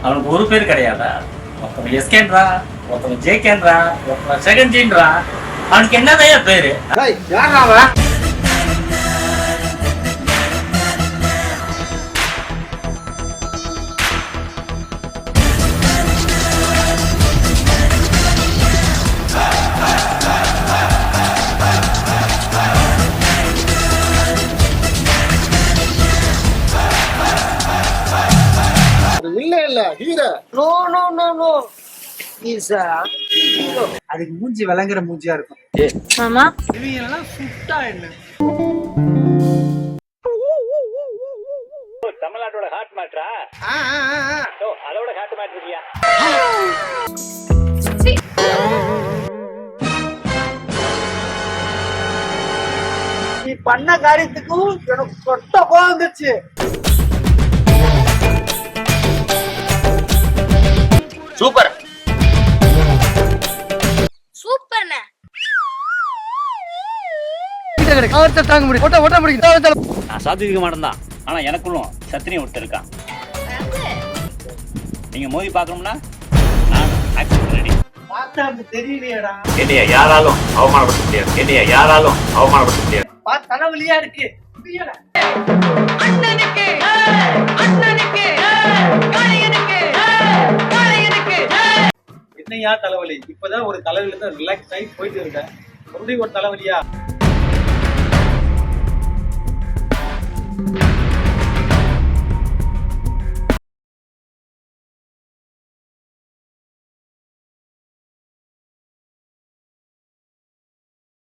அவனுக்கு ஒரு பேர் கிடையாதா? ஒருத்தவன் எஸ்கேன்றா, ஒருத்தவன் ஜேகேன்றா, ஒருத்தவன் செகண்ட் ஜீன்றா. அவனுக்கு என்னதான் பேரு? இல்ல hero. No no no no is hero. அதுக்கு மூஞ்சி விளங்குற மூஞ்சியா இருக்கும். மாமா இவங்க எல்லாம் சுட்டா என்ன? தமிழ்நாட்டோட ஹார்ட் மேட்ரா? அதோட ஹார்ட் மேட்ரு இல்லையா? நீ பண்ண காரியத்துக்கும் எனக்கு சொட்ட கோவம் வந்துச்சு. சூப்பர் சூப்பர்ண்ணே. அவர்கிட்ட தாங்க முடியும். ஓட்ட முடியும். நான் சாத்திரிக்க மாட்டேன் தான். ஆனா எனக்குள்ளும் சத்திரியும் ஒருத்தர் இருக்கான். நீங்க மூவி பார்க்கணும்னா நான் ஆக்சன் ரெடி. பார்த்தா தெரியலையேடா. என்னைய யாராலும் அவமானப்படுத்த முடியாது. என்னைய யாராலும் அவமானப்படுத்த முடியாது. தலைவலியா இருக்கு. அண்ணனுக்கு அண்ணனுக்கு காளையனுக்கு காளையனுக்கு. என்னையா தலைவலி? இப்பதான் ஒரு தலைவலில இருந்து ரிலாக்ஸ் ஆகி போயிட்டு இருக்கேன். மறுபடியும் ஒரு தலைவலியா?